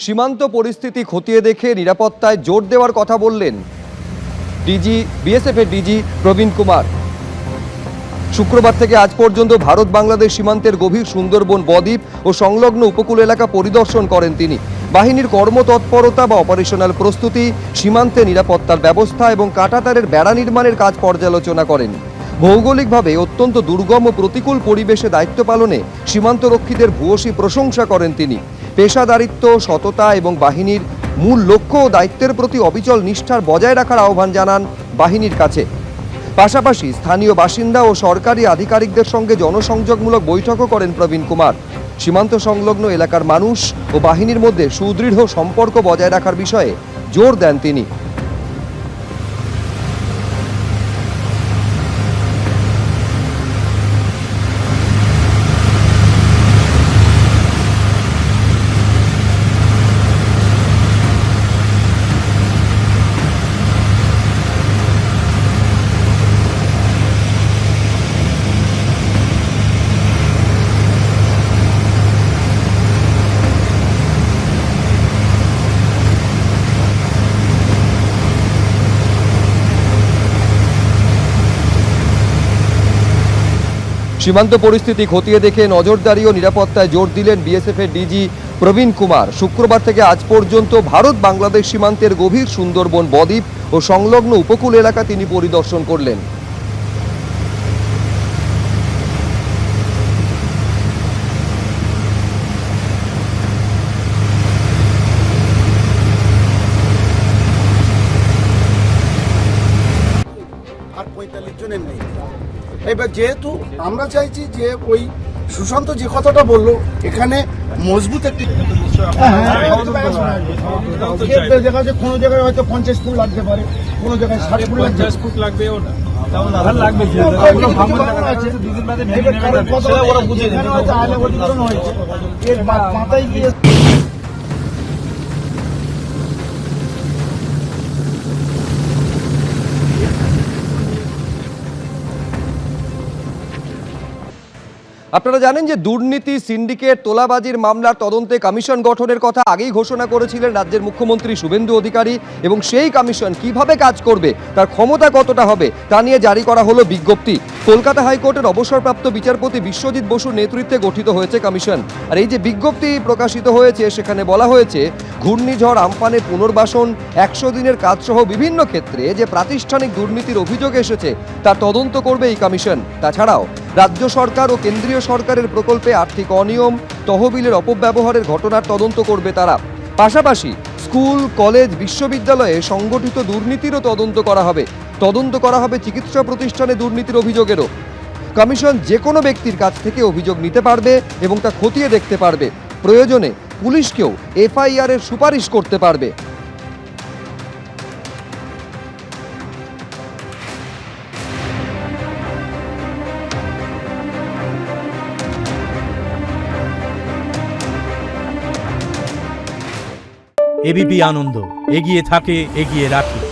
সীমান্ত পরিস্থিতি খতিয়ে দেখে নিরাপত্তায় জোর দেওয়ার কথা বললেন বিএসএফের ডিজি প্রবীণ কুমার। শুক্রবার থেকে আজ পর্যন্ত ভারত বাংলাদেশ সীমান্তের গভীর সুন্দরবন বদ্বীপ ও সংলগ্ন উপকূল এলাকা পরিদর্শন করেন তিনি। বাহিনীর কর্মতৎপরতা বা অপারেশনাল প্রস্তুতি, সীমান্তে নিরাপত্তার ব্যবস্থা এবং কাঁটাতারের বেড়া নির্মাণের কাজ পর্যালোচনা করেন। ভৌগোলিকভাবে অত্যন্ত দুর্গম ও প্রতিকূল পরিবেশে দায়িত্ব পালনে সীমান্তরক্ষীদের ভূয়সী প্রশংসা করেন তিনি। পেশাদারিত্ব, সততা এবং বাহিনীর মূল লক্ষ্য ও দায়িত্বের প্রতি অবিচল নিষ্ঠার বজায় রাখার আহ্বান জানান বাহিনীর কাছে। পাশাপাশি স্থানীয় বাসিন্দা ও সরকারি আধিকারিকদের সঙ্গে জনসংযোগমূলক বৈঠকও করেন প্রবীণ কুমার। সীমান্ত সংলগ্ন এলাকার মানুষ ও বাহিনীর মধ্যে সুদৃঢ় সম্পর্ক বজায় রাখার বিষয়ে জোর দেন তিনি। সীমান্ত পরিস্থিতি খতিয়ে দেখে নজরদারি ও নিরাপত্তায় জোর দিলেন বিএসএফের ডিজি প্রবীণ কুমার। শুক্রবার থেকে আজ পর্যন্ত ভারত বাংলাদেশ সীমান্তের গভীর সুন্দরবন বদ্বীপ ও সংলগ্ন উপকূল এলাকা তিনি পরিদর্শন করলেন। আর 45 জনের নেই। এবার যেহেতু আমরা চাইছি যে ওই সুশান্ত যে কথাটা বললো, এখানে মজবুত একটি দেখা যাচ্ছে কোনো জায়গায় হয়তো 50 ফুট লাগতে পারে, কোনো জায়গায় 60 ফুট 50 ফুট লাগবেও না, এর মাথায় গিয়ে আপনারা জানেন যে দুর্নীতি, সিন্ডিকেট, তোলাবাজির মামলার তদন্তে কমিশন গঠনের কথা আগেই ঘোষণা করেছিলেন রাজ্যের মুখ্যমন্ত্রী শুভেন্দু অধিকারী, এবং সেই কমিশন কিভাবে কাজ করবে, তার ক্ষমতা কতটা হবে, তা নিয়ে জারি করা হলো বিজ্ঞপ্তি। কলকাতা হাইকোর্টের অবসরপ্রাপ্ত বিচারপতি বিশ্বজিৎ বসুর নেতৃত্বে গঠিত হয়েছে কমিশন। আর এই যে বিজ্ঞপ্তি প্রকাশিত হয়েছে, সেখানে বলা হয়েছে ঘূর্ণিঝড় আমফানের পুনর্বাসন, 100 দিনের কাজসহ বিভিন্ন ক্ষেত্রে যে প্রাতিষ্ঠানিক দুর্নীতির অভিযোগ এসেছে তার তদন্ত করবে এই কমিশন। তাছাড়াও রাজ্য সরকার ও কেন্দ্রীয় সরকারের প্রকল্পে আর্থিক অনিয়ম, তহবিলের অপব্যবহারের ঘটনার তদন্ত করবে তারা। পাশাপাশি স্কুল, কলেজ, বিশ্ববিদ্যালয়ে সংগঠিত দুর্নীতিরও তদন্ত করা হবে। তদন্ত করা হবে চিকিৎসা প্রতিষ্ঠানে দুর্নীতির অভিযোগেরও। কমিশন যে কোনো ব্যক্তির কাছ থেকে অভিযোগ নিতে পারবে এবং তা খতিয়ে দেখতে পারবে। প্রয়োজনে পুলিশকেও এফআইআর এর সুপারিশ করতে পারবে। এবিপি আনন্দ, এগিয়ে থাকে, এগিয়ে রাখে।